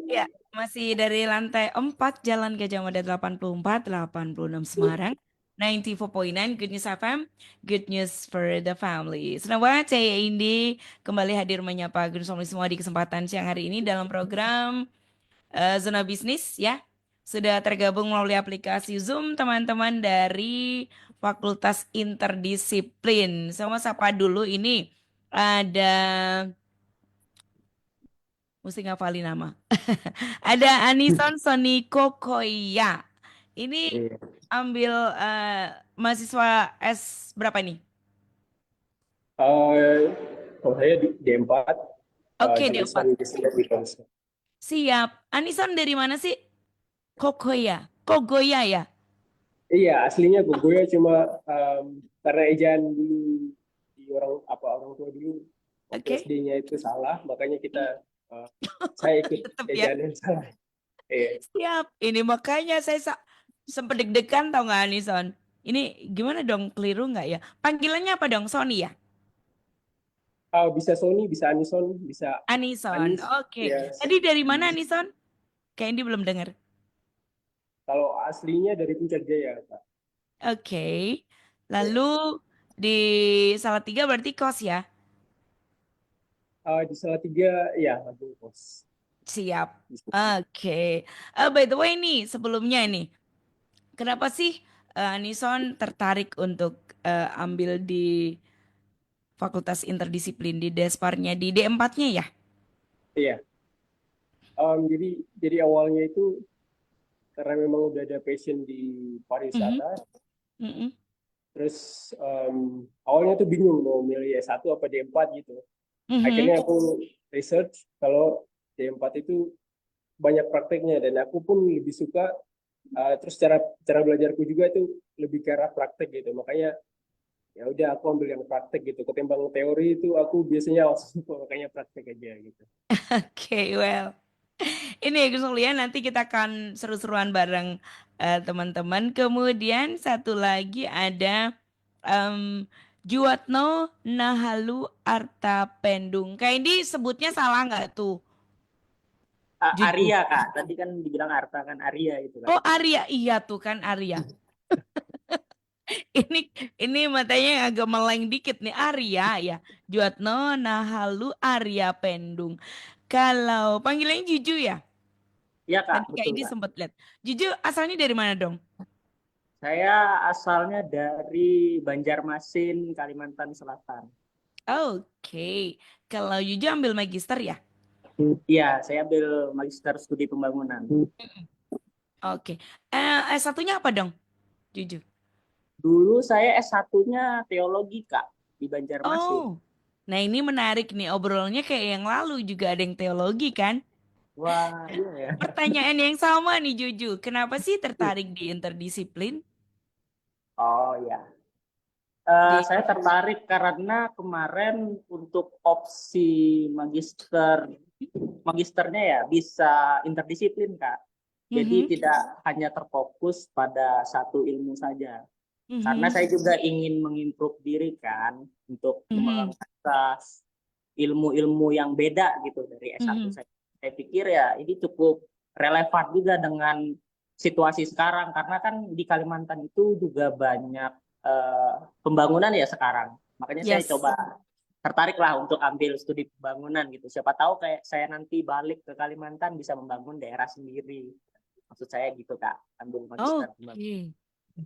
Ya, masih dari lantai 4 Jalan Gajah Mada 84, 86 Semarang. 94.9 Good News FM, Good News for the Family. Senang banget saya Indi kembali hadir menyapa Good News Family semua di kesempatan siang hari ini dalam program Zona Bisnis ya. Sudah tergabung melalui aplikasi Zoom teman-teman dari Fakultas Interdisiplin. Sama sapa dulu ini ada mesti ngafalin nama. Ada Anison Soniko Koya. Ini Iya. ambil mahasiswa S berapa nih? Kalau saya di D4, Oke, jurusan D4. Business Defense. Siap. Anison dari mana sih? Kokoya. Kogoya ya? Iya, aslinya Gogoya cuma karena ejaan dulu di orang tua dulu waktu Oke. SD-nya itu salah, makanya uh, saya ikut Tetap ya. ejaan yang salah. Iya. Siap. Ini makanya saya sempat deg-degan tau nggak Anison? Ini gimana dong keliru nggak ya? Panggilannya apa dong? Sony ya? Bisa Sony, bisa Anison, bisa Anison. Anis. Oke. Ya, Tadi dari mana Anison? Kayak ini belum dengar. kalau aslinya dari Puncak Jaya, Kak. Oke. Iya. Lalu di Salatiga berarti kos ya? Di Salatiga, ya, Lampung Kos. Siap. Di situ. Oke. By the way nih, sebelumnya ini, kenapa sih Anison tertarik untuk ambil di Fakultas Interdisiplin di Desparnya di D4-nya ya? Iya. Jadi awalnya itu karena memang udah ada passion di Mhm, pariwisata. mhm, Terus awalnya tuh bingung mau milih S1 apa D4 gitu. mhm. Akhirnya aku research kalau D4 itu banyak prakteknya dan aku pun lebih suka terus cara belajarku juga itu lebih ke arah praktek gitu. Makanya ya udah aku ambil yang praktek gitu. Ketimbang teori itu aku biasanya langsung makanya praktek aja gitu. Oke, well. Ini ya Gus Mulia, nanti kita akan seru-seruan bareng teman-teman. Kemudian satu lagi ada em, Juatno Nahalu Arta Pendung. Kayak ini sebutnya salah nggak tuh? Jujur. Arya Kak, tadi kan dibilang Arta kan Arya itu Kak. Oh Arya, iya tuh kan Arya. Ini ini matanya agak meleng dikit nih Arya ya. Juatno Nahalu Arya Pendung. Kalau panggilannya Juju ya? Iya Kak, Tadi Kak betul ini Kak. sempat lihat. Juju asalnya dari mana dong? Saya asalnya dari Banjarmasin, Kalimantan Selatan. Oke, kalau Juju ambil magister ya? Iya, saya ambil Magister Studi Pembangunan. Oke, S1-nya apa dong, Juju? Dulu saya S1-nya teologi Kak di Banjarmasin. Oh, nah ini menarik nih obrolannya kayak yang lalu juga ada yang teologi kan? Wah, iya ya. Pertanyaan yang sama nih Juju, kenapa sih tertarik di interdisiplin? Oh ya. Di Saya tertarik karena kemarin untuk opsi magisternya ya bisa interdisiplin Kak. Jadi Mhm, tidak hanya terfokus pada satu ilmu saja. Karena mhm, saya juga ingin mengimprove diri kan untuk mhm, mengasah ilmu-ilmu yang beda gitu dari S1 mhm, saya. Saya pikir ya ini cukup relevan juga dengan situasi sekarang karena kan di Kalimantan itu juga banyak pembangunan ya sekarang. Makanya saya yes. coba tertarik lah untuk ambil studi pembangunan gitu. Siapa tahu kayak saya nanti balik ke Kalimantan bisa membangun daerah sendiri. Maksud saya gitu Kak, ambil magister pembangunan. Oke.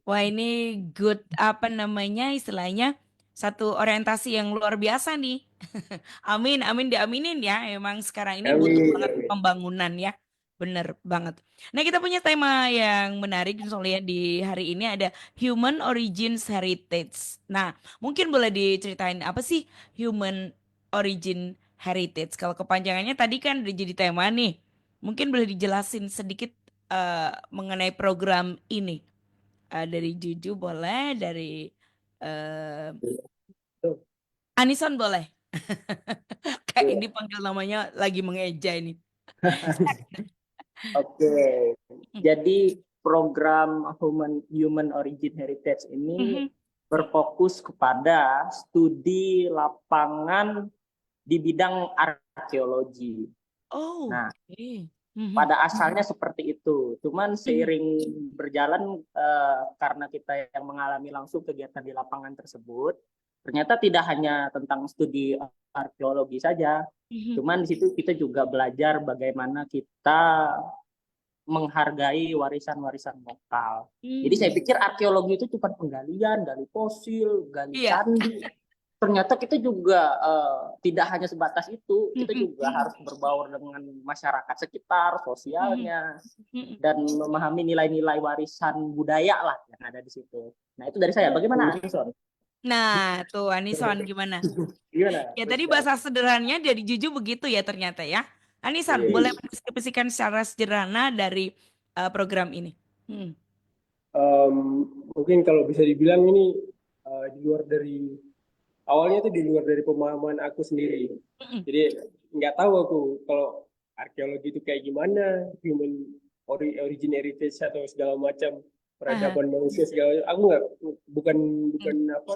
Wah ini good apa namanya istilahnya satu orientasi yang luar biasa nih. Amin, amin diaminin ya. Emang sekarang ini butuh Amin, banget amin. pembangunan ya. Bener banget. Nah kita punya tema yang menarik soalnya di hari ini ada Human Origins Heritage. Nah mungkin boleh diceritain apa sih Human Origin Heritage? Kalau kepanjangannya tadi kan udah jadi tema nih. Mungkin boleh dijelasin sedikit mengenai program ini. Dari Juju boleh, dari eh, Anison boleh. Kayak ini panggil namanya lagi mengeja ini. Oke, jadi program Human Origin Heritage ini Mhm, berfokus kepada studi lapangan di bidang arkeologi. Oh, Nah, oke. Mhm. pada asalnya seperti itu. Cuman Mhm. seiring berjalan karena kita yang mengalami langsung kegiatan di lapangan tersebut, ternyata tidak hanya tentang studi arkeologi saja. Mhm. Cuman di situ kita juga belajar bagaimana kita menghargai warisan-warisan lokal. Jadi saya pikir arkeologi itu cuma penggalian, gali fosil, gali Iya. candi. Ternyata kita juga tidak hanya sebatas itu, kita Mhm. juga harus berbaur dengan masyarakat sekitar, Mhm. sosialnya, Mhm. dan memahami nilai-nilai warisan budaya lah yang ada di situ. Nah itu dari saya. Bagaimana Anson? Nah, tuh Anison gimana? Gimana? Ya Mas tadi Dam? bahasa sederhananya dari Juju begitu ya ternyata ya. Anison, boleh Iya. mendeskripsikan secara sederhana dari program ini? Hmm. Em, Mungkin kalau bisa dibilang ini di luar dari awalnya itu di luar dari pemahaman aku sendiri. Mm-mm. Jadi nggak tahu aku kalau arkeologi itu kayak gimana, origin heritage atau segala macam Aha. peradaban manusia segala macam. Aku nggak bukan Hmm. bukan apa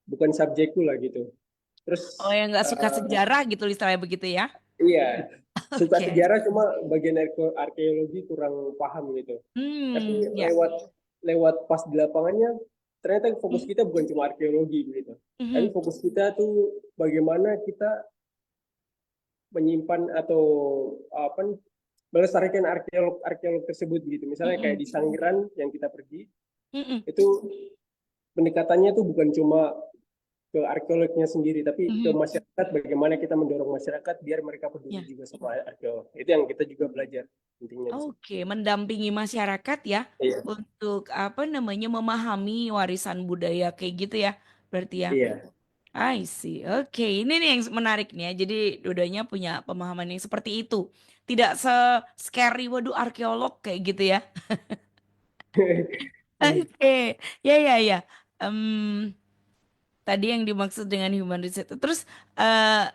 bukan subjekku lah gitu. Oh, Terus yang nggak suka sejarah gitu istilahnya begitu ya? iya suka Oke. sejarah cuma bagian arkeologi kurang paham gitu. Tapi Ya. lewat lewat pas di lapangannya ternyata fokus Mhm. kita bukan cuma arkeologi gitu. Tapi Mhm. fokus kita tuh bagaimana kita menyimpan atau apa nih, melestarikan arkeolog tersebut gitu. Misalnya kayak Mhm. di Sangiran yang kita pergi Mhm. itu pendekatannya tuh bukan cuma ke arkeolognya sendiri tapi ke Mhm. masyarakat, bagaimana kita mendorong masyarakat biar mereka peduli Ya. juga sama arkeolog. Itu yang kita juga belajar intinya di situ. Oke, mendampingi masyarakat ya Iya. untuk apa namanya memahami warisan budaya kayak gitu ya. Berarti ya. Iya. I see. Oke, ini nih yang menarik nih ya. Jadi dua-duanya punya pemahaman yang seperti itu. Tidak se-scary waduh arkeolog kayak gitu ya. Oke, ya ya ya. Em, Tadi yang dimaksud dengan human research. Terus eh,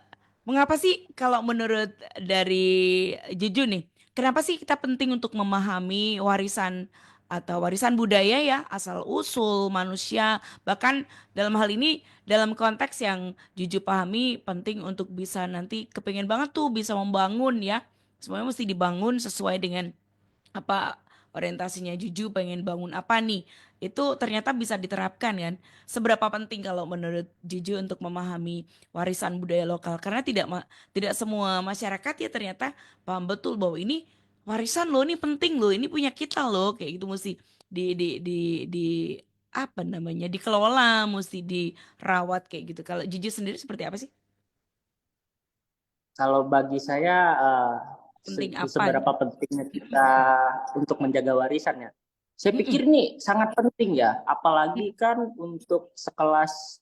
mengapa sih kalau menurut dari Juju nih, kenapa sih kita penting untuk memahami warisan atau warisan budaya ya, asal usul manusia, bahkan dalam hal ini dalam konteks yang Juju pahami penting untuk bisa nanti kepengen banget tuh bisa membangun ya. Semuanya mesti dibangun sesuai dengan apa orientasinya Juju pengen bangun apa nih itu ternyata bisa diterapkan kan seberapa penting kalau menurut Juju untuk memahami warisan budaya lokal karena tidak semua masyarakat ya ternyata paham betul bahwa ini warisan loh ini penting loh ini punya kita loh kayak gitu mesti di apa namanya dikelola mesti dirawat kayak gitu kalau Juju sendiri seperti apa sih Kalau bagi saya penting apa seberapa gitu. pentingnya kita untuk menjaga warisannya. Saya Mm-mm. pikir ini sangat penting ya, apalagi kan untuk sekelas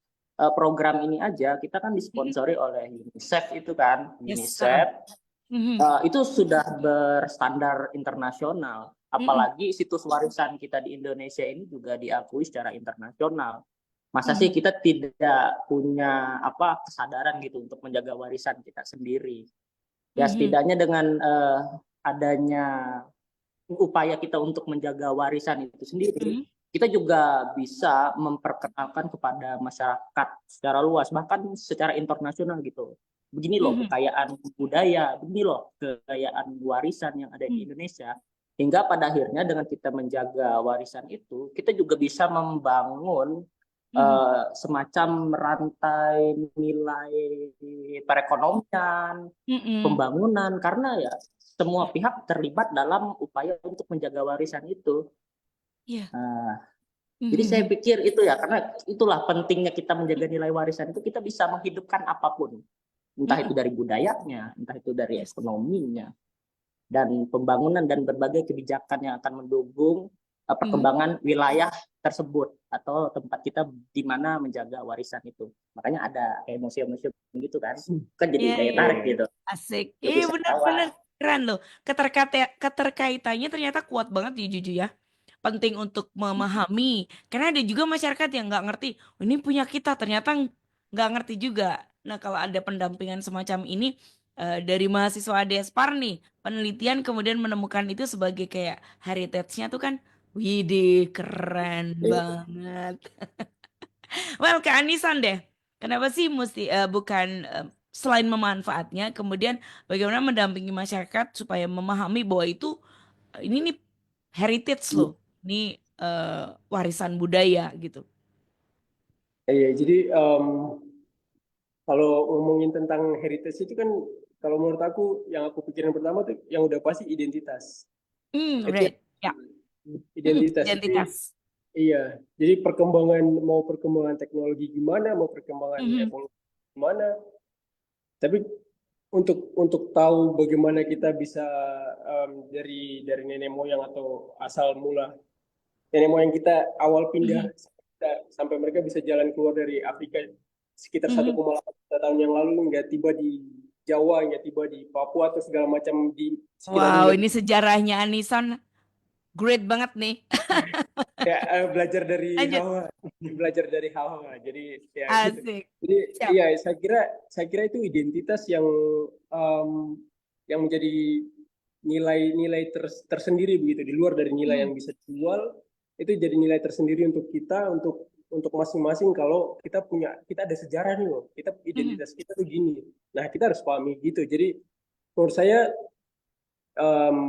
program ini aja kita kan Mm-mm. disponsori oleh UNICEF itu kan. Yes. Ha-ha. UNICEF Mhm. itu sudah berstandar internasional. Mm-mm. Apalagi situs warisan kita di Indonesia ini juga diakui secara internasional. Masa sih Mhm. kita tidak punya apa kesadaran gitu untuk menjaga warisan kita sendiri? Ya Mhm. setidaknya dengan adanya upaya kita untuk menjaga warisan itu sendiri, Mhm. kita juga bisa memperkenalkan kepada masyarakat secara luas, bahkan secara internasional gitu. Begini loh Mhm. kekayaan budaya, begini loh kekayaan warisan yang ada di Mhm. Indonesia. Hingga pada akhirnya dengan kita menjaga warisan itu, kita juga bisa membangun Mhm. semacam rantai nilai perekonomian, Mhm. pembangunan, karena ya semua pihak terlibat dalam upaya untuk menjaga warisan itu. Iya. Nah, jadi saya Mhm. pikir itu ya, karena itulah pentingnya kita menjaga nilai warisan itu, kita bisa menghidupkan apapun. Entah itu Mhm. dari budayanya, entah itu dari Yes. ekonominya, dan pembangunan dan berbagai kebijakan yang akan mendukung Mhm. perkembangan wilayah tersebut atau tempat kita di mana menjaga warisan itu. Makanya ada kayak museum-museum gitu kan jadi Iya, daya iya. tarik gitu. Asik. Untuk Iya, benar-benar wisatawan. keren loh. Keterkaitannya ternyata kuat banget ya Juju ya. Penting untuk memahami. Karena ada juga masyarakat yang nggak ngerti. "Oh, ini punya kita, ternyata nggak ngerti juga. Nah, kalau ada pendampingan semacam ini dari mahasiswa Despar nih, penelitian kemudian menemukan itu sebagai kayak heritage-nya tuh kan Widih, keren banget. Well, ke Anisan deh. Kenapa sih mesti bukan selain memanfaatnya, kemudian bagaimana mendampingi masyarakat supaya memahami bahwa itu ini nih heritage loh, ini warisan budaya gitu. Iya, jadi kalau ngomongin tentang heritage itu kan, kalau menurut aku yang aku pikirin pertama tuh yang udah pasti identitas. Itu Right. Ya. identitas. Jadi Identitas. iya, jadi perkembangan teknologi gimana, mau perkembangan Mhm, evolusi gimana, tapi untuk tahu bagaimana kita bisa dari nenek moyang atau asal mula nenek moyang kita awal mhm, pindah sampai mereka bisa jalan keluar dari Afrika sekitar mhm. 1,8 juta tahun yang lalu, nggak tiba di Jawa, nggak tiba di Papua atau segala macam di sekitar Wow, ini Indonesia. sejarahnya Anisan great banget nih. Ya, belajar dari Lanjut. Hawa, belajar dari Hawa. Jadi ya gitu. Asik. Jadi Siap. iya, saya kira itu identitas em, yang menjadi nilai-nilai tersendiri begitu, di luar dari nilai Mhm, yang bisa dijual. Itu jadi nilai tersendiri untuk kita, untuk masing-masing. Kalau kita ada sejarah nih loh, kita mhm, identitas kita tuh gini. Nah, kita harus pahami gitu. Jadi menurut saya em,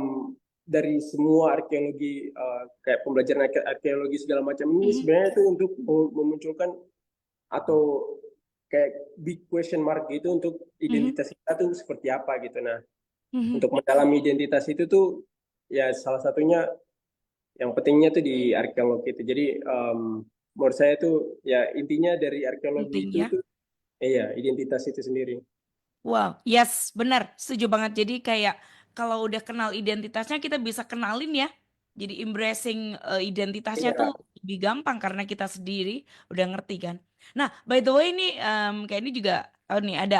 dari semua arkeologi, kayak pembelajaran arkeologi segala macam ini mhm, sebenarnya itu untuk memunculkan atau kayak big question mark gitu untuk mhm, identitas kita tuh seperti apa gitu. Nah, mhm. untuk mendalami identitas itu tuh ya salah satunya yang pentingnya tuh di arkeologi itu. Jadi menurut saya tuh ya intinya dari arkeologi Penting itu ya. tuh iya identitas itu sendiri. Wow, yes, benar, setuju banget. Jadi kayak kalau udah kenal identitasnya kita bisa kenalin ya. Jadi embracing identitasnya Iya. tuh lebih gampang karena kita sendiri udah ngerti kan. Nah, by the way ini kayak ini juga tahu nih ada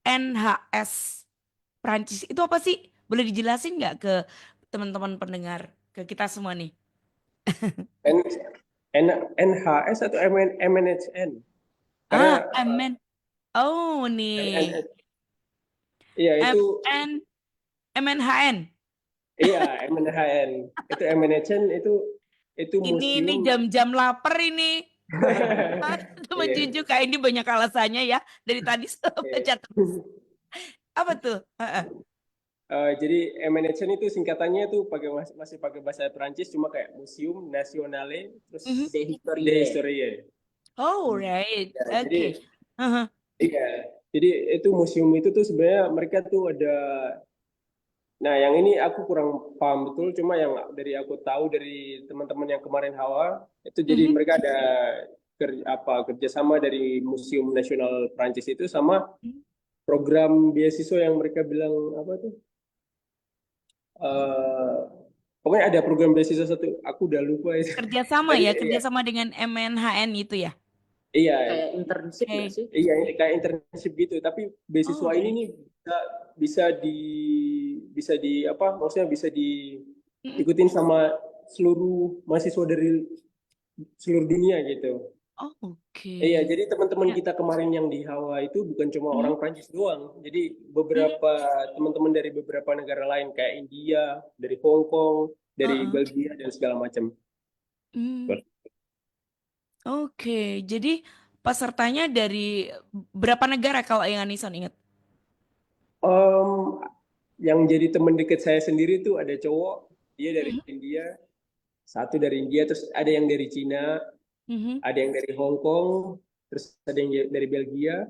MNHS Prancis. Itu apa sih? Boleh dijelasin nggak ke teman-teman pendengar, ke kita semua nih? N, NHS atau MNHN? Ah, Karena Oh, nih. MNH, iya itu. MN MNHN. Iya, MNHN. Itu MNHN itu Ini museum. jam-jam lapar ini. Teman Iya. Juju kayak ini banyak alasannya ya. Dari tadi Iya. baca terus. Apa tuh? Heeh. Jadi MNHN itu singkatannya itu masih pakai bahasa Prancis, cuma kayak Museum Nationale terus Mhm. De de Historie. Historie. Oh, right. Ya, jadi Oke. Heeh. iya. Jadi itu museum itu tuh sebenarnya mereka tuh ada. Nah, yang ini aku kurang paham betul, cuma yang dari aku tahu dari teman-teman yang kemarin Hawa, itu jadi Mhm. mereka ada kerjasama dari Museum Nasional Prancis itu sama program beasiswa yang mereka bilang apa tuh? eh Pokoknya ada program beasiswa satu, aku udah lupa itu. Kerjasama Tadi ya, iya, kerjasama dengan MNHN itu ya. iya, Kayak internship nggak Oke. sih? iya, ini kayak internship gitu. Tapi Oh, beasiswa ini right. nih bisa di bisa di apa? Maksudnya bisa Mhm. diikutin sama seluruh mahasiswa dari seluruh dunia gitu. Oh, oke. Iya, jadi teman-teman Ya. kita kemarin yang di Hawa itu bukan cuma orang Mhm. Prancis doang. Jadi Mhm. beberapa teman-teman dari beberapa negara lain kayak India, dari Hong Kong, dari Heeh. Belgia dan segala macam. Hmm. Oke, jadi pesertanya dari berapa negara kalau yang Anison ingat? Em, yang jadi teman dekat saya sendiri tuh ada cowok, dia dari Mhm. India, satu dari India, terus ada yang dari Cina, Mhm. ada yang dari Hong Kong, terus ada yang dari Belgia,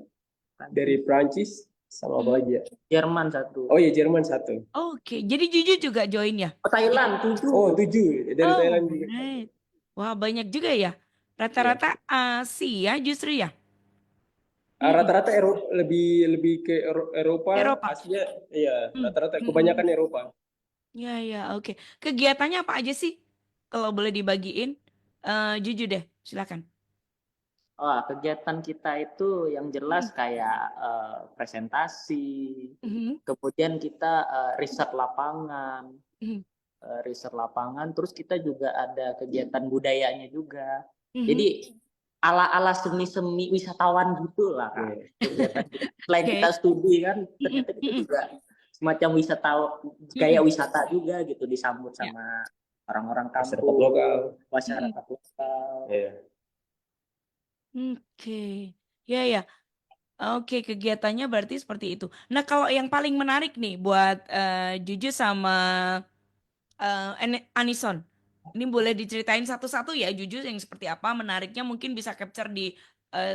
dari Prancis. Prancis, sama apa Mhm. lagi ya? Jerman satu. Oh iya, Jerman satu. Oke, jadi Juju juga join ya? Oh, Jadi, Thailand 7. Oh, tujuh dari oh, Thailand juga. right. Wah, banyak juga ya. Iya. Rata-rata Asia justru ya. Mm-mm. Rata-rata lebih lebih ke Eropa, Eropa. Asia, iya, Mm. rata-rata Mm-mm. kebanyakan Eropa. Ya, ya, oke. Kegiatannya apa aja sih? Kalau boleh dibagiin, Juju deh, silakan. Wah, kegiatan kita itu yang jelas Mm. kayak presentasi, Mhm. kemudian kita Mhm. riset lapangan, terus kita juga ada kegiatan budayanya juga. Mhm. Jadi ala-ala semi-semi wisatawan gitu lah, Kak. Iya. Kegiatan kita. Selain kita Oke. studi kan, Mm-mm. ternyata kita Mm-mm. juga semacam wisata, kayak Mm-mm. wisata juga gitu, disambut Ya. sama orang-orang masyarakat kampung, lokal. masyarakat lokal. Iya. Oke, ya ya. Oke, kegiatannya berarti seperti itu. Nah, kalau yang paling menarik nih buat Juju sama Anison, ini boleh diceritain satu-satu ya, Juju yang seperti apa menariknya mungkin bisa capture di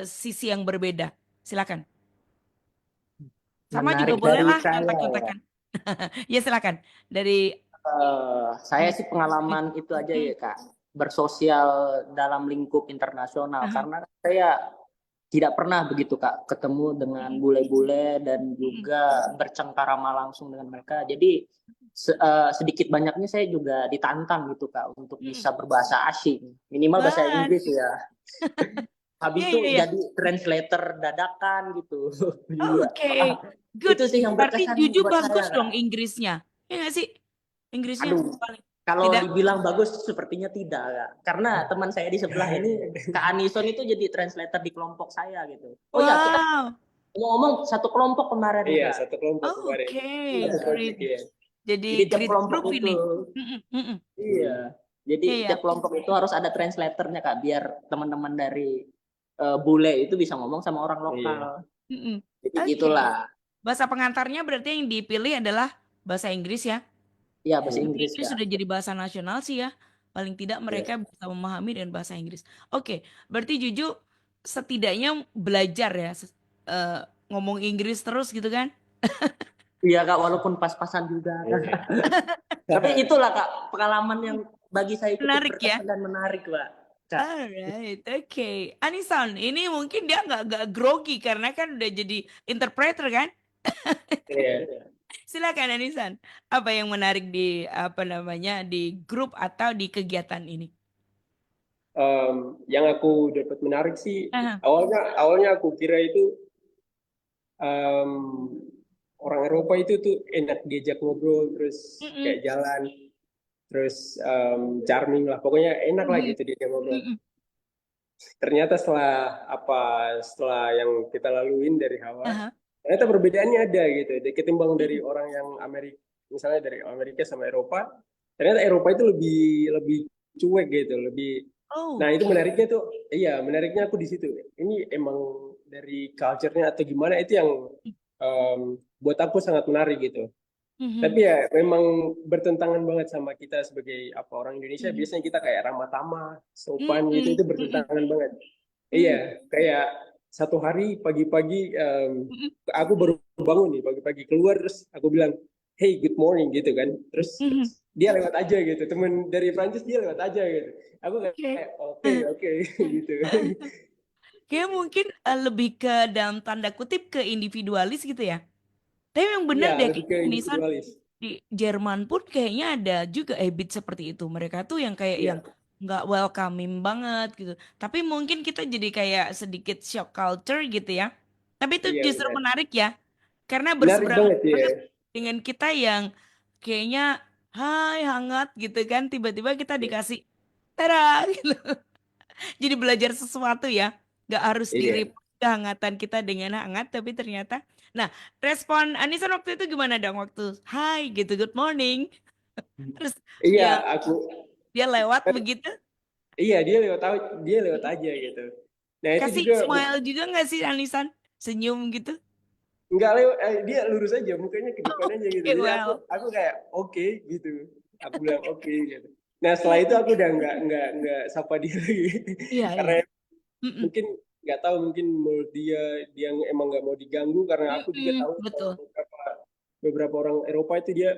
sisi yang berbeda. Silakan. Sama juga Menarik boleh dari lah saya ya. kontak-kontakan. Ya silakan. Dari Saya Anis. sih pengalaman itu aja Hmm, ya Kak, bersosial dalam lingkup internasional aha, karena saya tidak pernah begitu Kak ketemu dengan hmm, bule-bule dan hmm, juga bercengkarama langsung dengan mereka. Jadi sedikit banyaknya saya juga ditantang gitu Kak untuk hmm. bisa berbahasa asing, minimal bahasa Wah, Inggris ya. Habis ya itu ya ya. jadi translator dadakan gitu. Iya. Oke, Wah, good. itu sih yang Berarti berkesan Juju buat saya bagus Kak. dong Inggrisnya. Ya nggak sih? Inggrisnya Aduh, paling kalau tidak. dibilang bagus sepertinya tidak, Kak. Karena teman saya di sebelah ini, Kak Anison itu jadi translator di kelompok saya gitu. Oh ya, kita Wow. ngomong satu kelompok kemarin, Iya, Kak. satu kelompok kemarin. Oke, Iya. Satu project great. ya. Jadi Jadi tiap great kelompok group itu, ini. Mm-mm, mm-mm. iya. Jadi Iya ya. tiap kelompok itu harus ada translatornya, Kak, biar teman-teman dari bule itu bisa ngomong sama orang lokal. Iya. Mm-mm. Jadi Oke. gitulah. Bahasa pengantarnya berarti yang dipilih adalah bahasa Inggris ya. Iya, bahasa Hmm. Inggris, Inggris Kak. sudah jadi bahasa nasional sih ya. Paling tidak Iya. mereka bisa memahami dengan bahasa Inggris. Oke, berarti Juju setidaknya belajar ya eh, ngomong Inggris terus gitu kan? Iya, Kak, walaupun pas-pasan juga. Iya. Tapi itulah, Kak, pengalaman yang bagi saya cukup Menarik ya. berkesan dan menarik, Pak. Kak. Alright, oke. Anisan, ini mungkin dia nggak grogi karena kan udah jadi interpreter kan? Iya. Silakan Anisan. Apa yang menarik di apa namanya di grup atau di kegiatan ini? Yang aku dapat menarik sih, Aha. awalnya aku kira itu em, orang Eropa itu tuh enak diajak ngobrol, terus Mm-mm, kayak jalan, terus charming lah, pokoknya enak lah mhm, gitu diajak ngobrol. mm-mm, Ternyata setelah yang kita laluin dari awal, aha. ternyata perbedaannya ada gitu. Ketimbang dari orang yang Amerika, misalnya dari Amerika sama Eropa, ternyata Eropa itu lebih lebih cuek gitu, lebih. Nah itu Oke. menariknya tuh, iya menariknya aku di situ. Ini emang dari culture-nya atau gimana itu yang em, buat aku sangat menarik gitu. Mhm, Tapi ya memang bertentangan banget sama kita sebagai apa orang Indonesia. mhm, Biasanya kita kayak ramah tamah, sopan gitu, mhm, itu mhm, bertentangan banget. Iya, mhm, kayak satu hari pagi-pagi mhm, aku baru bangun nih pagi-pagi keluar terus aku bilang, hey good morning gitu kan. Terus mhm. dia lewat aja gitu. Temen dari Prancis dia lewat aja gitu. Aku Oke. kayak oke oke gitu. Kayak mungkin lebih ke dalam tanda kutip ke individualis gitu ya. Tapi yang benar Iya deh lebih ke kayaknya Nisan individualis. di Jerman pun kayaknya ada juga habit seperti itu. Mereka tuh yang kayak yang Iya nggak welcoming banget gitu. Tapi mungkin kita jadi kayak sedikit shock culture gitu ya. Tapi itu iya justru benar. menarik ya. Karena Menarik berseberangan banget ya. banget dengan kita yang kayaknya hai hangat gitu kan. Tiba-tiba kita Iya. dikasih tara gitu. Jadi belajar sesuatu ya. Gak harus Iya. dirip kehangatan kita dengan hangat. Tapi ternyata. Nah, respon Anisan waktu itu gimana dong? Waktu hai gitu, good morning. Terus Iya, yang aku dia lewat begitu. iya dia lewat aja gitu. Nah itu Kasih juga smile juga gak sih Anisan? Senyum gitu. nggak lewat, dia lurus aja mukanya ke depan aja gitu. Oke, Jadi aku well. aku kayak oke gitu. Aku bilang oke gitu. Nah setelah itu aku udah nggak sapa dia lagi Iya, iya. karena Mm-mm. mungkin nggak tahu mungkin menurut dia emang nggak mau diganggu karena aku juga Mm-mm. tahu Betul. beberapa orang Eropa itu dia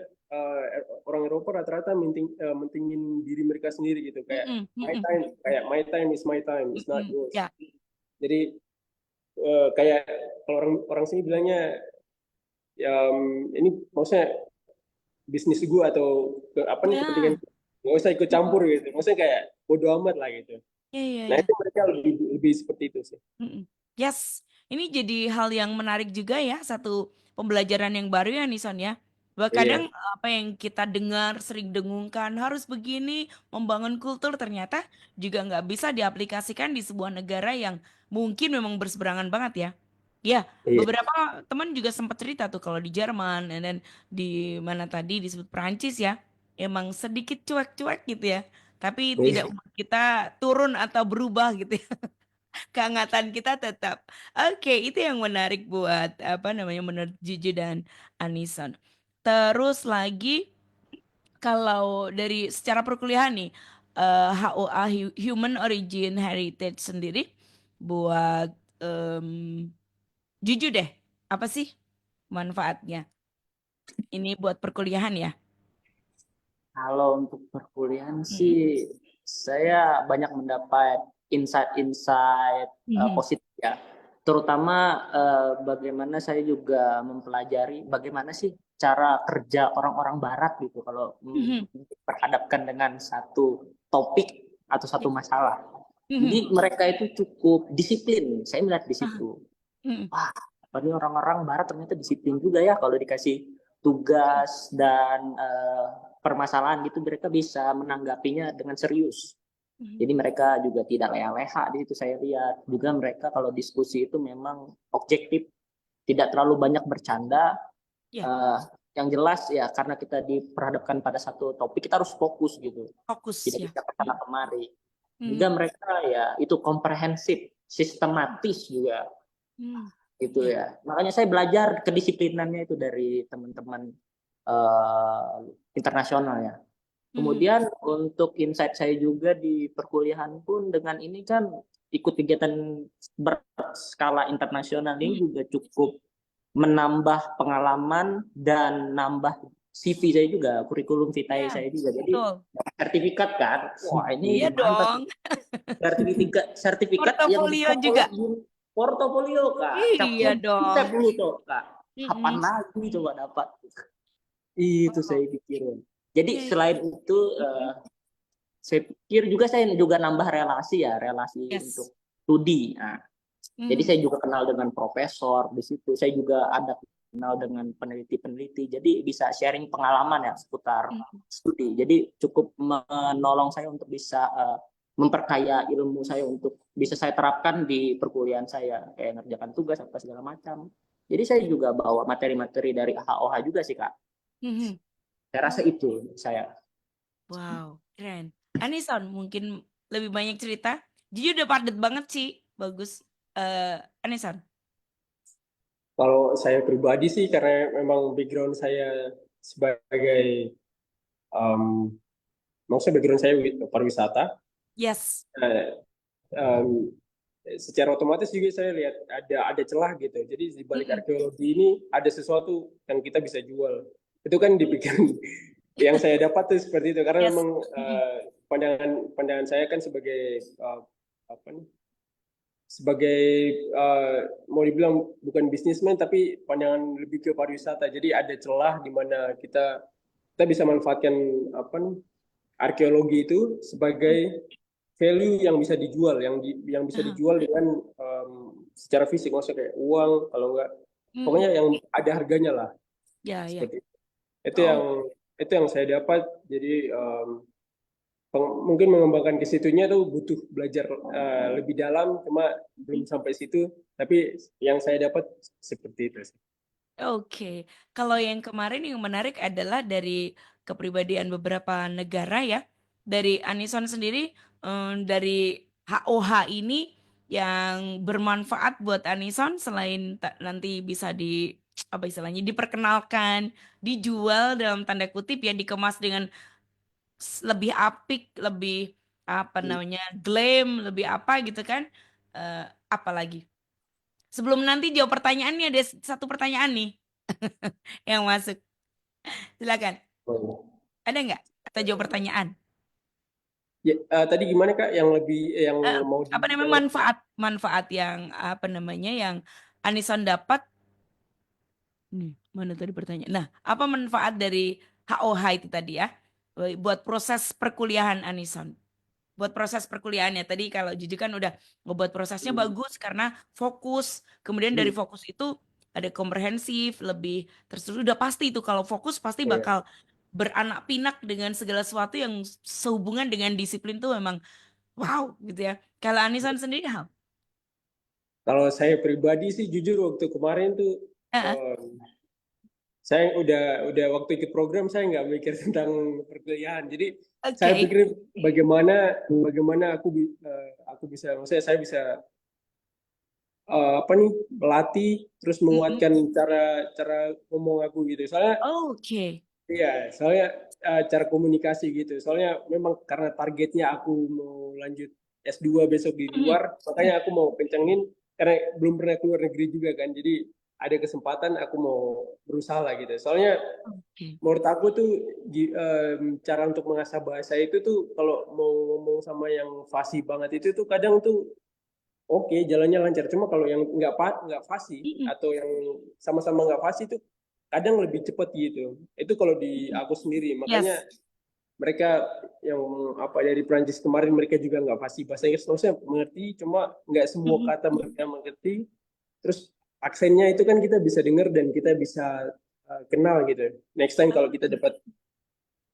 orang Eropa rata-rata mentingin diri mereka sendiri gitu kayak Mm-mm. my Mm-mm. time kayak my time is my time it's not Mm-mm. yours. Ya. Jadi kayak kalau orang orang sini bilangnya ya, ini maksudnya bisnis gue atau apa nih kepentingan Ya. gue. Nggak usah ikut campur gitu maksudnya kayak bodo amat lah gitu. Ya, ya, Nah ya. itu mereka lebih lebih seperti itu sih. Mm-mm. Yes, ini jadi hal yang menarik juga ya, satu pembelajaran yang baru ya Nison ya. Bahwa kadang Iya apa yang kita dengar sering dengungkan harus begini, membangun kultur ternyata juga nggak bisa diaplikasikan di sebuah negara yang mungkin memang berseberangan banget ya. Ya, iya beberapa teman juga sempat cerita tuh kalau di Jerman dan di mana tadi disebut Prancis ya. emang sedikit cuek-cuek gitu ya, tapi tidak Iya. membuat kita turun atau berubah gitu ya. Kehangatan kita tetap. Oke, itu yang menarik buat apa namanya menurut Juju dan Anison. Terus lagi kalau dari secara perkuliahan nih, HOA Human Origin Heritage sendiri buat em, Juju deh, apa sih manfaatnya? Ini buat perkuliahan ya? Kalau untuk perkuliahan Mhm. sih saya banyak mendapat insight-insight Mhm. positif ya. Terutama bagaimana saya juga mempelajari bagaimana sih cara kerja orang-orang barat gitu kalau Mhm. diperhadapkan dengan satu topik atau satu masalah. Mhm. Jadi mereka itu cukup disiplin. Saya melihat di Ah, situ. mhm. Wah, apa nih orang-orang barat ternyata disiplin juga ya kalau dikasih tugas dan permasalahan gitu mereka bisa menanggapinya dengan serius. Mhm. Jadi mereka juga tidak leha-leha di situ saya lihat. Juga mereka kalau diskusi itu memang objektif, tidak terlalu banyak bercanda. Ya, Eh, yang jelas ya karena kita diperhadapkan pada satu topik kita harus fokus gitu. fokus Tidak ya. bisa ke sana kemari. Mhm. Juga mereka ya itu komprehensif, sistematis juga Mhm. gitu Ya. ya. Makanya saya belajar kedisiplinannya itu dari teman-teman internasional ya. Mhm. Kemudian untuk insight saya juga di perkuliahan pun dengan ini kan ikut kegiatan berskala internasional ini Mhm. juga cukup menambah pengalaman dan nambah CV saya juga, kurikulum vitae Ya, saya juga. Jadi betul. sertifikat kan, wah Iya ini mantap. dong. Sertifikat sertifikat yang Portofolio bisa juga. portofolio kak, Iya capnya dong. bisa dulu tuh kak. Kapan Mhm. lagi coba dapat? Itu Oh, saya pikirin. Jadi iya. selain itu saya pikir juga saya juga nambah relasi ya, relasi Yes. untuk studi. Nah, jadi Mhm. saya juga kenal dengan profesor di situ. Saya juga ada kenal dengan peneliti-peneliti. Jadi bisa sharing pengalaman ya seputar Mhm. studi. Jadi cukup menolong saya untuk bisa memperkaya ilmu saya untuk bisa saya terapkan di perkuliahan saya kayak ngerjakan tugas apa segala macam. Jadi saya juga bawa materi-materi dari HOH juga sih Kak. Mhm. Saya rasa itu saya. Wow, keren. Anison mungkin lebih banyak cerita. Jujur udah padet banget sih. Bagus. Anison. Kalau saya pribadi sih karena memang background saya sebagai maksudnya background saya pariwisata, Yes. eh, em, secara otomatis juga saya lihat ada celah gitu. Jadi di balik Mhm. arkeologi ini ada sesuatu yang kita bisa jual. Itu kan dipikir yang saya dapat tuh seperti itu karena Yes. memang Mhm. pandangan pandangan saya kan sebagai apa nih sebagai mau dibilang bukan bisnismen tapi pandangan lebih ke pariwisata. Jadi ada celah di mana kita bisa manfaatkan apa nih arkeologi itu sebagai value yang bisa dijual, yang bisa Aha. dijual dengan secara fisik, maksudnya kayak uang, kalau enggak, Mhm. pokoknya yang ada harganya lah, Ya, ya. seperti itu. Itu yang Oh. itu yang saya dapat. Jadi mungkin mengembangkan ke situnya tuh butuh belajar lebih dalam, cuma belum sampai situ. Tapi yang saya dapat seperti itu sih. Oke, kalau yang kemarin yang menarik adalah dari kepribadian beberapa negara ya. Dari Anison sendiri, dari HOH ini yang bermanfaat buat Anison selain nanti bisa di apa istilahnya diperkenalkan, dijual dalam tanda kutip ya dikemas dengan lebih apik, lebih apa namanya glam, lebih apa gitu kan? Apalagi. Sebelum nanti jawab pertanyaan nih ada satu pertanyaan nih yang masuk. Silakan. Ada nggak? Atau jawab pertanyaan? Ya, tadi gimana Kak yang lebih yang Eh, mau apa namanya yang manfaat yang apa namanya yang Anison dapat? Nih, mana tadi pertanyaan? Nah, apa manfaat dari HOH itu tadi ya? Buat proses perkuliahan Anison. Buat proses perkuliahannya tadi kalau Juju kan udah ngebuat prosesnya bagus karena fokus. Kemudian dari fokus itu ada komprehensif, lebih terstruktur. Udah pasti itu kalau fokus pasti ya, bakal beranak pinak dengan segala sesuatu yang sehubungan dengan disiplin tuh memang wow gitu ya. Kalau Anisan sendiri hal. kalau saya pribadi sih jujur waktu kemarin tuh Heeh. eh, saya udah waktu ikut program saya nggak mikir tentang perkuliahan. Jadi saya Oke. pikir bagaimana aku bisa, maksudnya saya bisa apa nih melatih terus Mm-mm. menguatkan cara cara ngomong aku gitu. Soalnya Oke. soalnya cara komunikasi gitu. Soalnya memang karena targetnya aku mau lanjut S2 besok di Mm-mm. luar, makanya aku mau kencengin karena belum pernah keluar negeri juga kan. Jadi ada kesempatan aku mau berusaha lah gitu. Soalnya Oke. menurut aku tuh cara untuk mengasah bahasa itu tuh kalau mau ngomong sama yang fasih banget itu tuh kadang tuh oke jalannya lancar. Cuma kalau yang nggak fasih Mm-mm. atau yang sama-sama nggak fasih itu kadang lebih cepat gitu. Itu kalau di Mm-mm. aku sendiri. Makanya Yes. mereka yang apa dari Prancis kemarin mereka juga nggak fasih bahasa Inggris. Maksudnya mengerti, cuma nggak semua Mm-mm. kata mereka mengerti. Terus aksennya itu kan kita bisa dengar dan kita bisa kenal gitu. Next time kalau kita dapat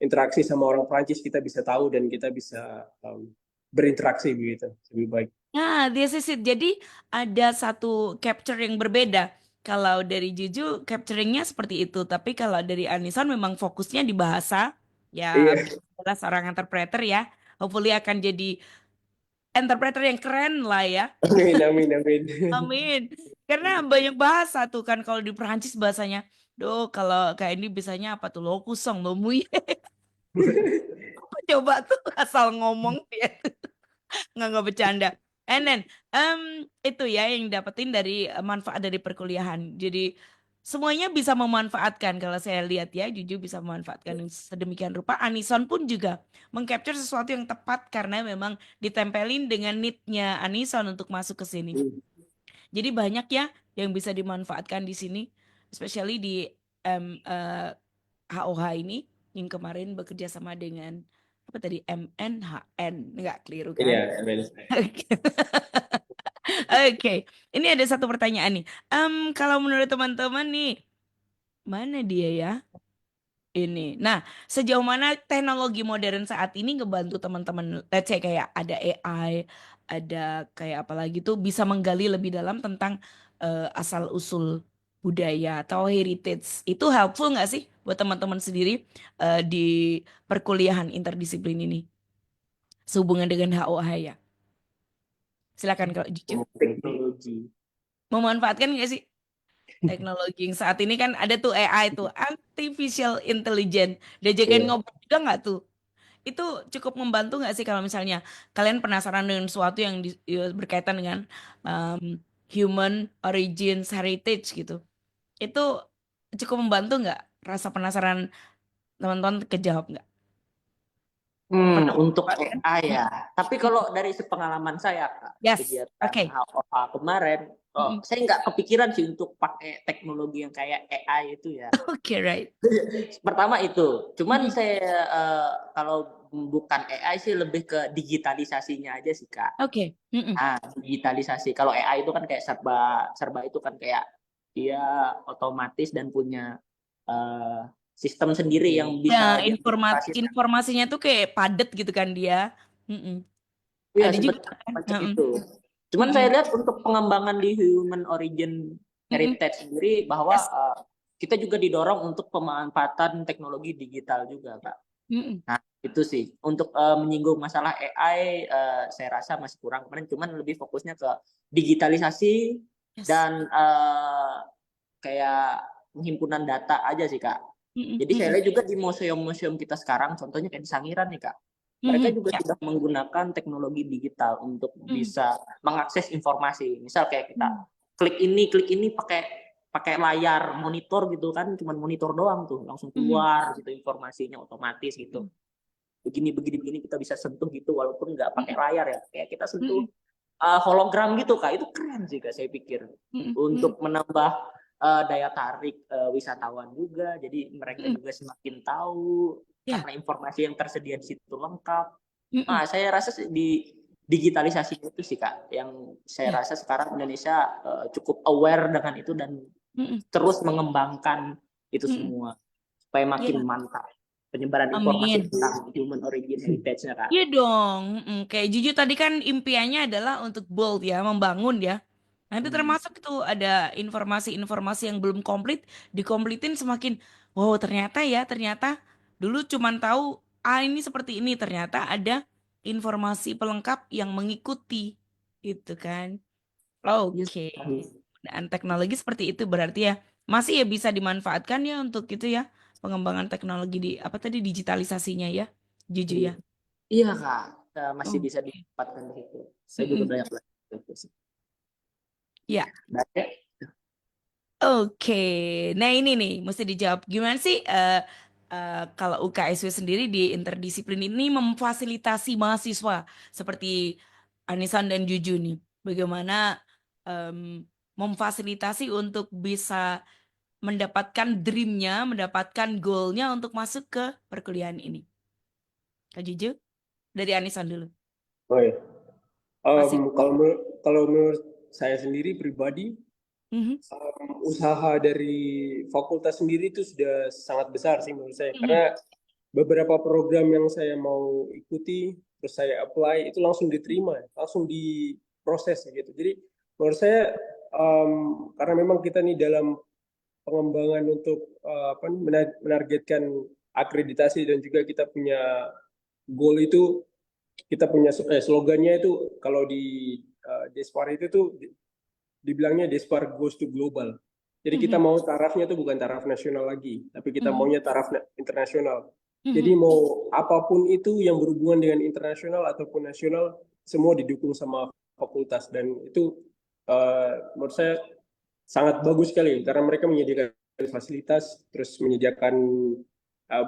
interaksi sama orang Prancis kita bisa tahu dan kita bisa berinteraksi begitu lebih baik. Nah, this is it. Jadi ada satu capture yang berbeda. Kalau dari Juju capturingnya seperti itu, tapi kalau dari Anison memang fokusnya di bahasa. Ya, Iya, beliau adalah seorang interpreter ya. Hopefully akan jadi interpreter yang keren lah ya. amin, amin, amin. Amin. Karena banyak bahasa tuh kan kalau di Perancis bahasanya. Duh, kalau kayak ini bisanya apa tuh? Lo kusong, lo muye. Coba tuh asal ngomong dia. Nggak bercanda. And then itu ya yang dapetin dari manfaat dari perkuliahan. Jadi semuanya bisa memanfaatkan kalau saya lihat ya, Juju bisa memanfaatkan sedemikian rupa. Anison pun juga mengcapture sesuatu yang tepat karena memang ditempelin dengan need-nya Anison untuk masuk ke sini. Jadi banyak ya yang bisa dimanfaatkan di sini, especially di HOH ini yang kemarin bekerja sama dengan apa tadi MNHN, nggak keliru Iya, kan? amin. Oke, Oke. Ini ada satu pertanyaan nih. Kalau menurut teman-teman nih, mana dia ya? Ini. Nah, sejauh mana teknologi modern saat ini ngebantu teman-teman, let's say kayak ada AI, ada kayak apa lagi tuh bisa menggali lebih dalam tentang asal-usul budaya atau heritage. Itu helpful nggak sih buat teman-teman sendiri di perkuliahan interdisiplin ini? Sehubungan dengan HOH ya. Silakan kalau jujur. Teknologi. Memanfaatkan nggak sih teknologi yang saat ini kan ada tuh AI tuh, artificial intelligence. Diajakin Iya. ngobrol juga nggak tuh? Itu cukup membantu nggak sih kalau misalnya kalian penasaran dengan sesuatu yang ya, berkaitan dengan human origins heritage gitu. Itu cukup membantu nggak rasa penasaran teman-teman kejawab nggak? Pernah Untuk memanfaatkan? AI ya. Tapi kalau dari sepengalaman saya, Kak, Yes, kegiatan oke. HOH kemarin, Mm-mm. saya nggak kepikiran sih untuk pakai teknologi yang kayak AI itu ya. Oke, right. Pertama itu, cuman Mm-mm. saya kalau bukan AI sih lebih ke digitalisasinya aja sih, Kak. Oke. Mm-mm. Nah, digitalisasi. Kalau AI itu kan kayak serba serba itu kan kayak dia otomatis dan punya eh, sistem sendiri yang bisa Ya, diaplikasikan. informasinya tuh kayak padet gitu kan dia. Mm-mm. Iya, Ada juga seperti kan? macam Mm-mm. itu. Cuman Mm-mm. saya lihat untuk pengembangan di human origin Mm-mm. heritage sendiri bahwa Yes. kita juga didorong untuk pemanfaatan teknologi digital juga, Kak. Mm-mm. Nah, itu sih. Untuk menyinggung masalah AI, saya rasa masih kurang. Kemarin cuman lebih fokusnya ke digitalisasi Yes. dan kayak penghimpunan data aja sih, Kak. Mm-mm. Jadi saya Mm-mm. lihat juga di museum-museum kita sekarang, contohnya kayak di Sangiran nih, Kak. Mereka Mm-mm. juga Ya. sudah menggunakan teknologi digital untuk Mm-mm. bisa mengakses informasi. Misal kayak kita Mm-mm. klik ini pakai pakai layar monitor gitu kan, cuman monitor doang tuh, langsung Mm-mm. keluar gitu informasinya otomatis gitu. Begini kita bisa sentuh gitu walaupun nggak pakai Mm-mm. layar ya. Kayak kita sentuh Mm-mm. hologram gitu, Kak. Itu keren sih, Kak, saya pikir. Mm-mm. Mm-mm. Untuk menambah daya tarik wisatawan juga, jadi mereka Mm-mm. juga semakin tahu Ya. karena informasi yang tersedia di situ lengkap. Mm-mm. Nah, saya rasa di digitalisasi itu sih, Kak, yang saya Ya. rasa sekarang Indonesia cukup aware dengan itu dan Mm-mm. terus mengembangkan itu Mm-mm. semua supaya makin Ya. mantap penyebaran informasi Amin. tentang human origin heritage-nya, Kak. Iya dong. Mm-mm. Kayak Juju tadi kan impiannya adalah untuk bold ya, membangun ya. Nanti Hmm. termasuk itu ada informasi-informasi yang belum komplit, dikomplitin semakin, wow ternyata dulu cuman tahu, ini seperti ini, ternyata ada informasi pelengkap yang mengikuti, itu kan. Yes. Oke, dan teknologi seperti itu berarti ya, masih ya bisa dimanfaatkan ya untuk itu ya, pengembangan teknologi di, apa tadi, digitalisasinya ya, Juju ya. Iya Kak, masih bisa Oke. didapatkan di situ. Saya juga Mm-mm. banyak belajar itu sih. Ya. Banyak. Oke, nah ini nih mesti dijawab gimana sih kalau UKSW sendiri di interdisiplin ini memfasilitasi mahasiswa seperti Anisan dan Juju nih, bagaimana em, memfasilitasi untuk bisa mendapatkan dreamnya, mendapatkan goalnya untuk masuk ke perkuliahan ini. Kak Juju, dari Anisan dulu. Oh ya. Fasil. Kalau menurut saya sendiri pribadi, Mhm, usaha dari fakultas sendiri itu sudah sangat besar sih menurut saya. mhm, Karena beberapa program yang saya mau ikuti, terus saya apply, itu langsung diterima, langsung diproses gitu. Jadi menurut saya, karena memang kita nih dalam pengembangan untuk apa, menargetkan akreditasi dan juga kita punya goal itu, kita punya slogannya itu kalau di Despar itu tuh dibilangnya Despar goes to global. Jadi kita mhm, mau tarafnya itu bukan taraf nasional lagi, tapi kita mhm, maunya taraf internasional. Jadi mhm. mau apapun itu yang berhubungan dengan internasional ataupun nasional, semua didukung sama fakultas, dan itu menurut saya sangat bagus sekali karena mereka menyediakan fasilitas, terus menyediakan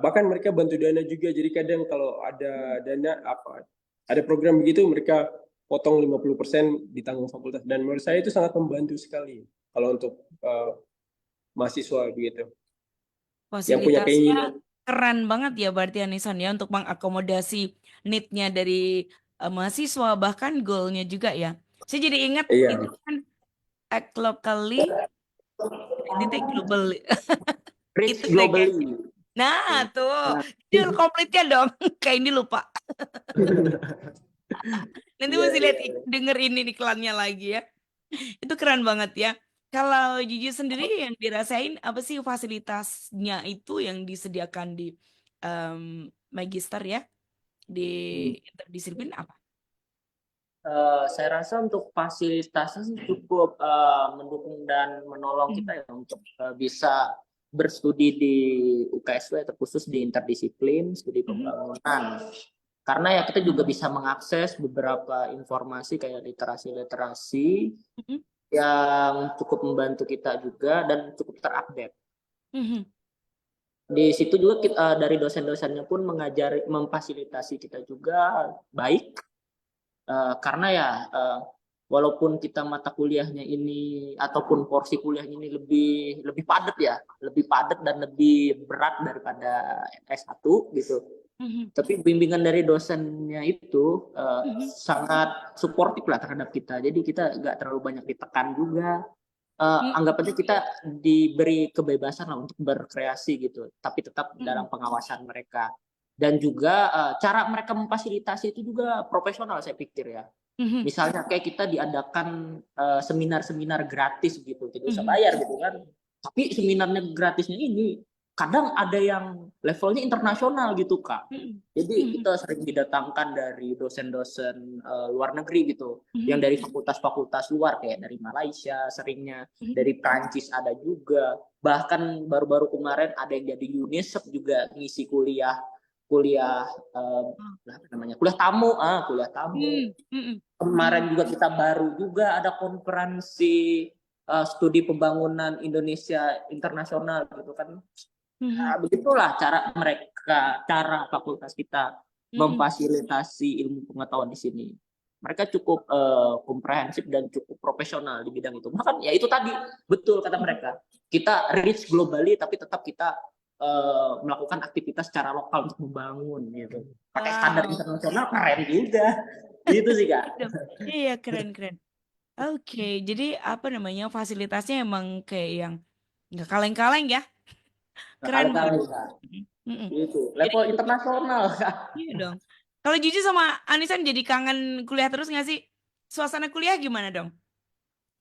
bahkan mereka bantu dana juga. Jadi kadang kalau ada dana apa, ada program begitu, mereka potong 50% ditanggung fakultas, dan menurut saya itu sangat membantu sekali kalau untuk mahasiswa begitu yang punya Fasilitasnya keinginan. keren banget ya berarti Anisan ya untuk mengakomodasi need-nya dari mahasiswa bahkan goal-nya juga ya. Saya jadi ingat itu Iya. kan act locally, titik global. Itu Reach deh kayak. globally. Nah, tuh. Nah, Jul komplitnya dong. Kayak ini lupa. Nanti Iya, mesti iya. lihat denger ini iklannya lagi ya. Itu keren banget ya. Kalau Jiji sendiri yang dirasain apa sih fasilitasnya itu yang disediakan di Magister ya? Di interdisiplin apa? saya rasa untuk fasilitasnya sih cukup mendukung dan menolong Mhm, kita ya untuk bisa berstudi di UKSW terkhusus di interdisiplin studi mhm, pembangunan. Karena ya kita juga bisa mengakses beberapa informasi kayak literasi-literasi mhm, yang cukup membantu kita juga dan cukup terupdate. mhm, Di situ juga kita, dari dosen-dosennya pun mengajari, memfasilitasi kita juga baik. Karena ya walaupun kita mata kuliahnya ini ataupun porsi kuliahnya ini lebih padat ya, lebih padat dan lebih berat daripada S1 gitu. mhm, Tapi bimbingan dari dosennya itu mhm, sangat suportif lah terhadap kita. Jadi kita nggak terlalu banyak ditekan juga. mhm, Anggap aja kita diberi kebebasan lah untuk berkreasi gitu, tapi tetap mhm, dalam pengawasan mereka. Dan juga cara mereka memfasilitasi itu juga profesional saya pikir ya. mhm, Misalnya kayak kita diadakan seminar-seminar gratis gitu, tidak usah mhm, bayar gitu kan. Tapi seminarnya gratisnya ini kadang ada yang levelnya internasional gitu Kak. mhm, Jadi mhm, kita sering didatangkan dari dosen-dosen luar negeri gitu, yang mhm, dari fakultas-fakultas luar kayak dari Malaysia seringnya, mhm. dari Prancis ada juga. Bahkan baru-baru kemarin ada yang jadi UNICEF juga ngisi kuliah kuliah apa namanya kuliah tamu. Mhm, mhm, Kemarin mhm, juga kita baru juga ada konferensi studi pembangunan Indonesia internasional gitu kan. mhm, Nah, begitulah cara fakultas kita mhm, memfasilitasi ilmu pengetahuan di sini. Mereka cukup komprehensif dan cukup profesional di bidang itu. Bahkan ya itu tadi betul kata mhm. mereka. Kita reach globally tapi tetap kita melakukan aktivitas secara lokal untuk membangun gitu. Pakai standar Wow. internasional keren juga. Gitu sih Kak. Iya, iya, keren-keren. Oke, jadi apa namanya fasilitasnya emang kayak yang nggak kaleng-kaleng ya, Nah, keren banget. kali-kali Kak. Mhm, mhm. Gitu. Jadi Level internasional Kak. iya dong. Kalau Jiji sama Anisan jadi kangen kuliah terus nggak sih? Suasana kuliah gimana dong?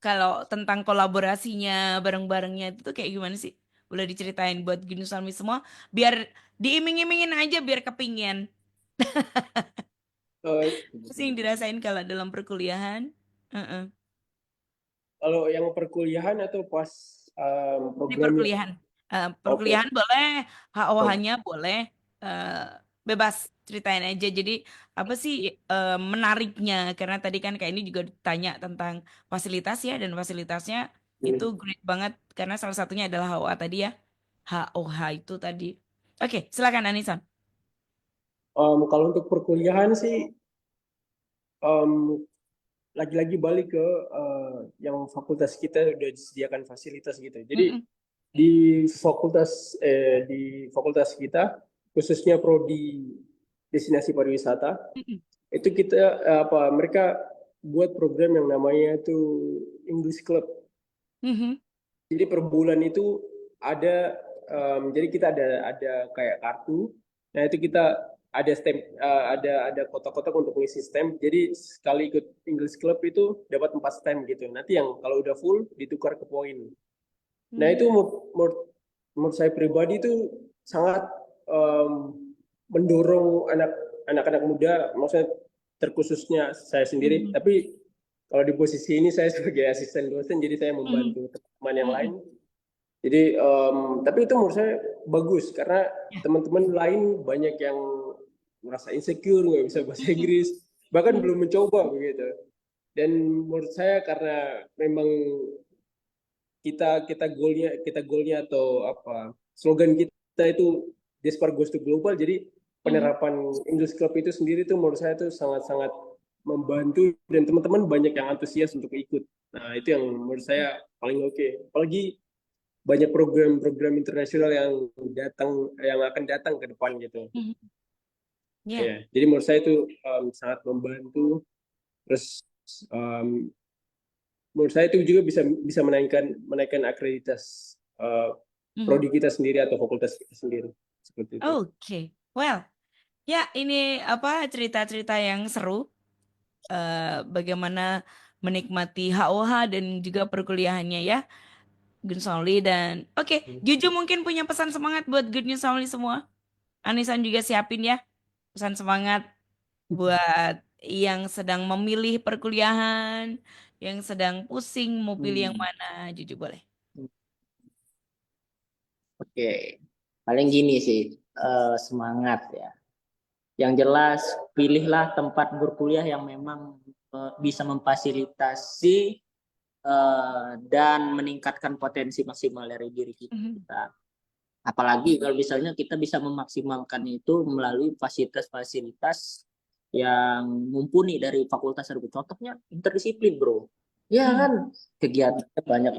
Kalau tentang kolaborasinya bareng-barengnya itu tuh kayak gimana sih? Boleh diceritain buat Gunung Salmi semua, biar diiming-imingin aja biar kepingin. Eh, Apa sih yang dirasain kalau dalam perkuliahan? Heeh. Kalau yang perkuliahan atau pas Di programnya? perkuliahan. Oke. Perkuliahan boleh, Oh, HOH-nya boleh, eh, bebas ceritain aja. Jadi apa sih menariknya? Karena tadi kan kayak ini juga ditanya tentang fasilitas ya, dan fasilitasnya itu hmm. great banget karena salah satunya adalah HOH tadi ya. HOH itu tadi. Oke, silakan Anisan. Kalau untuk perkuliahan sih em, lagi-lagi balik ke yang fakultas kita udah disediakan fasilitas gitu. Jadi Mm-mm, di fakultas kita khususnya prodi destinasi pariwisata mm-mm, itu kita mereka buat program yang namanya itu English Club. mhm, Jadi per bulan itu ada jadi kita ada kayak kartu. Nah, itu kita ada stem ada kotak-kotak untuk mengisi stem. Jadi sekali ikut English Club itu dapat 4 stem gitu. Nanti yang kalau udah full ditukar ke poin. Nah, itu mm, menurut menurut saya pribadi itu sangat em, mendorong anak-anak muda, maksudnya terkhususnya saya sendiri. mhm, Tapi kalau di posisi ini saya sebagai asisten dosen, jadi saya mhm, membantu teman yang lain. mhm. Jadi, tapi itu menurut saya bagus karena Ya. teman-teman lain banyak yang merasa insecure, nggak bisa bahasa Mhm, Inggris, bahkan mhm, belum mencoba begitu. Dan menurut saya karena memang kita goalnya atau apa slogan kita itu Despar Goes to Global, jadi mhm. penerapan English Club itu sendiri tuh menurut saya tuh sangat-sangat membantu dan teman-teman banyak yang antusias untuk ikut. Nah, itu yang menurut saya paling oke. Apalagi banyak program-program internasional yang akan datang ke depan gitu. Mhm. Ya. Ya, jadi menurut saya itu sangat membantu. Terus um, menurut saya itu juga bisa bisa menaikkan akreditas Mhm. prodi kita sendiri atau fakultas kita sendiri seperti itu. Oke. Well, ya ini apa cerita-cerita yang seru, bagaimana menikmati HOH dan juga perkuliahannya ya, Gun Solly. Dan oke, Juju mungkin punya pesan semangat buat Good News Solly semua. Anisan juga siapin ya pesan semangat buat yang sedang memilih perkuliahan, yang sedang pusing mau pilih yang Hmm. mana, Juju boleh. Oke, paling gini sih, semangat ya. Yang jelas pilihlah tempat berkuliah yang memang bisa memfasilitasi dan meningkatkan potensi maksimal dari diri Mhm. kita. Apalagi kalau misalnya kita bisa memaksimalkan itu melalui fasilitas-fasilitas yang mumpuni dari fakultas tersebut. Contohnya interdisiplin, bro. Ya Mhm. kan, kegiatannya banyak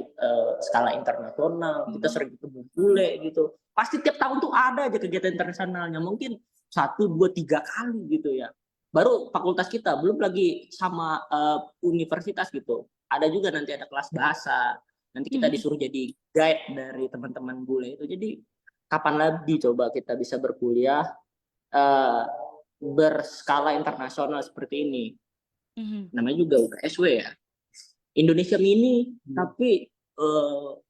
skala internasional, kita Mhm. sering ketemu bule gitu. Pasti tiap tahun tuh ada aja kegiatan internasionalnya, mungkin 1, 2, 3 kali gitu ya. Baru fakultas kita, belum lagi sama universitas gitu. Ada juga nanti ada kelas bahasa, nanti kita Mhm. disuruh jadi guide dari teman-teman bule itu. Jadi kapan lagi coba kita bisa berkuliah uh, berskala internasional seperti ini. Mhm. Namanya juga UKSW ya. Indonesia Mini, tapi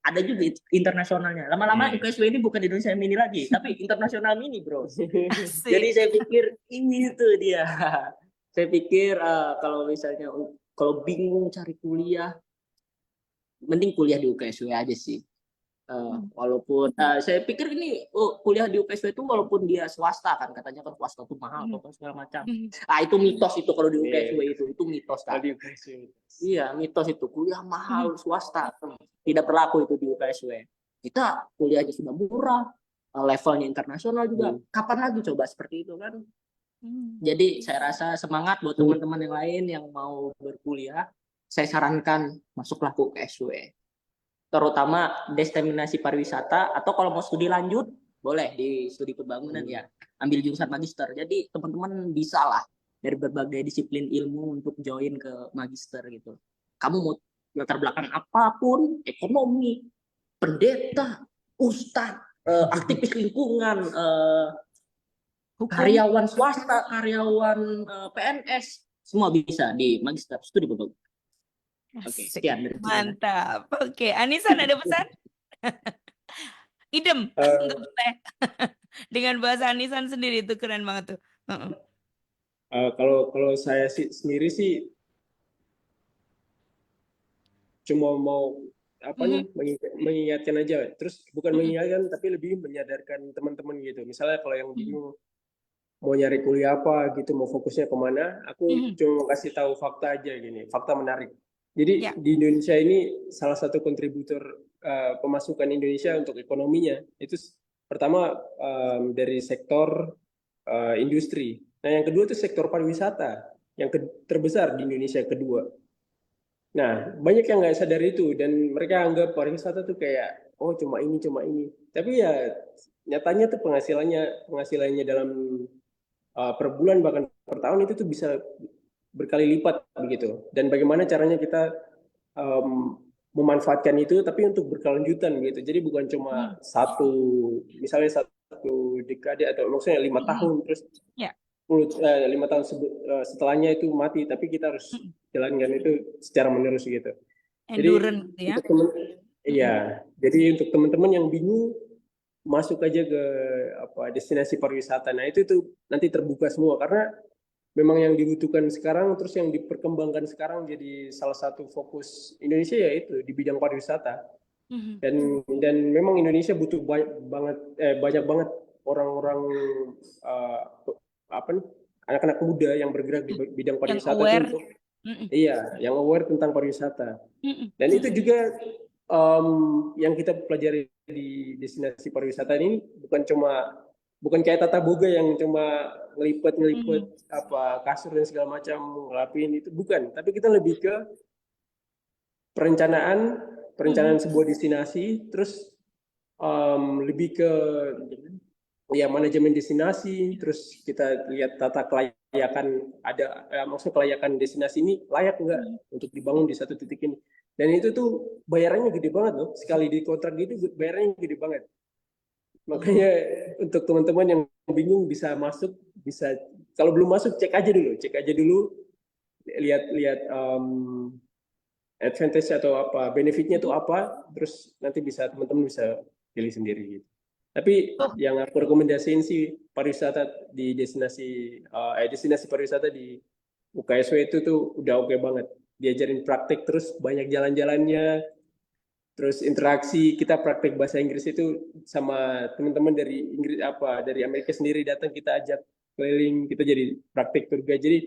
ada juga internasionalnya. Lama-lama UKSW ini bukan Indonesia Mini lagi, tapi internasional mini, bro. Jadi Asik. saya pikir ini tuh dia. Saya pikir kalau misalnya kalau bingung cari kuliah, mending kuliah di UKSW aja sih. Mhm. Walaupun saya pikir ini kuliah di UKSW itu walaupun dia swasta kan katanya kan swasta itu mahal Mhm. atau segala macam. Mhm. Itu mitos itu kalau di UKSW itu mitos kan. Kalau di UKSW. Iya mitos itu kuliah Mhm. mahal swasta tidak berlaku itu di UKSW. Kita kuliahnya sudah murah, levelnya internasional juga. Kapan lagi coba seperti itu kan? Mhm. Jadi saya rasa semangat buat teman-teman yang lain yang mau berkuliah. Saya sarankan masuklah ke UKSW, terutama destinasi pariwisata, atau kalau mau studi lanjut boleh di studi pembangunan ya, ambil jurusan magister. Jadi teman-teman bisa lah dari berbagai disiplin ilmu untuk join ke magister gitu. Kamu mau latar belakang apapun, ekonomi, pendeta, ustadz, aktivis lingkungan, Hukum. karyawan swasta, karyawan PNS, semua bisa di magister studi pembangunan. Oke, Asik. sekian dari saya. Mantap. Oke, Anisan ada pesan? Idem. Nggak Eh, boleh. Dengan bahasa Anisan sendiri itu keren banget tuh. Heeh. kalau kalau saya sendiri sih cuma mau apa Mhm, nih mengingatkan aja, terus bukan mhm, mengingatkan tapi lebih menyadarkan teman-teman gitu. Misalnya kalau yang mhm, bingung mau nyari kuliah apa gitu, mau fokusnya kemana, aku mhm. cuma mau kasih tahu fakta aja gini, fakta menarik. Jadi Ya. di Indonesia ini salah satu kontributor pemasukan Indonesia untuk ekonominya itu pertama dari sektor industri. Nah yang kedua itu sektor pariwisata yang terbesar di Indonesia kedua. Nah, banyak yang nggak sadar itu dan mereka anggap pariwisata tuh kayak oh cuma ini cuma ini. Tapi ya nyatanya tuh penghasilannya dalam per bulan bahkan per tahun itu tuh bisa berkali lipat begitu. Dan bagaimana caranya kita um, memanfaatkan itu tapi untuk berkelanjutan gitu. Jadi bukan cuma Mhm, satu misalnya satu dekade atau maksudnya 5 tahun mhm. terus Ya. 5 tahun setelahnya itu mati tapi kita harus Mhm. jalankan itu secara menerus gitu. Jadi Endurance gitu ya. untuk temen, Mhm, iya. Jadi untuk teman-teman yang bingung masuk aja ke apa destinasi pariwisata. Nah itu tuh nanti terbuka semua karena memang yang dibutuhkan sekarang terus yang diperkembangkan sekarang jadi salah satu fokus Indonesia ya itu di bidang pariwisata. mhm, Dan memang Indonesia butuh banyak banget orang-orang uh, apa nih anak-anak muda yang bergerak di mhm. bidang Yang pariwisata itu aware. untuk Mhm, iya yang aware tentang pariwisata. mhm, Dan itu mhm, juga yang kita pelajari di destinasi pariwisata ini bukan kayak tata boga yang cuma ngelipet mhm, apa kasur dan segala macam ngelapin itu bukan, tapi kita lebih ke perencanaan mhm, perencanaan sebuah destinasi, terus lebih ke ya manajemen destinasi, terus kita lihat tata kelayakan maksudnya kelayakan destinasi ini layak nggak mhm. untuk dibangun di satu titik ini. Dan itu tuh bayarannya gede banget loh, sekali di kontrak gitu bayarannya gede banget. Oh, Makanya untuk teman-teman yang bingung bisa masuk, bisa kalau belum masuk cek aja dulu lihat-lihat advantage atau apa benefitnya itu mhm. apa, terus nanti bisa teman-teman bisa pilih sendiri gitu. Tapi Tuh. yang aku rekomendasiin sih pariwisata di destinasi pariwisata di UKSW itu tuh udah oke banget. Diajarin praktek terus banyak jalan-jalannya, terus interaksi kita praktek bahasa Inggris itu sama teman-teman dari Inggris apa dari Amerika sendiri datang kita ajak keliling, kita jadi praktek tour guide. Jadi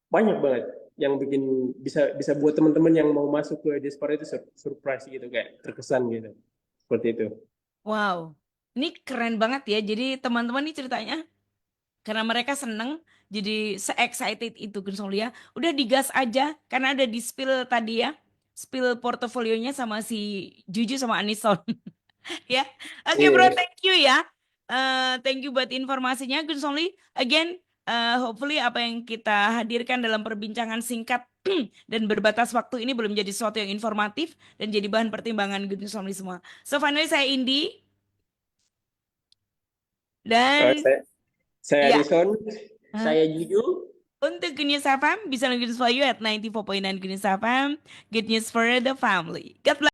banyak banget yang bikin bisa buat teman-teman yang mau masuk ke Despera itu surprise gitu kayak terkesan gitu. Seperti itu. Wow. Ini keren banget ya. Jadi teman-teman nih ceritanya karena mereka seneng jadi se-excited itu Gun Solia. Udah digas aja karena ada di spill tadi ya. Spill portofolionya sama si Juju sama Anison. Ya. Oke bro, Iya. thank you ya. Thank you buat informasinya Gun Soli. Again, hopefully apa yang kita hadirkan dalam perbincangan singkat dan berbatas waktu ini belum jadi sesuatu yang informatif dan jadi bahan pertimbangan Gun Soli semua. So finally saya Indi Eh, dan saya saya ya. Anison. Saya Juju. Untuk Good News FM, bisa lagi follow you at 94.9 Good News FM. Good news for the family. God bless.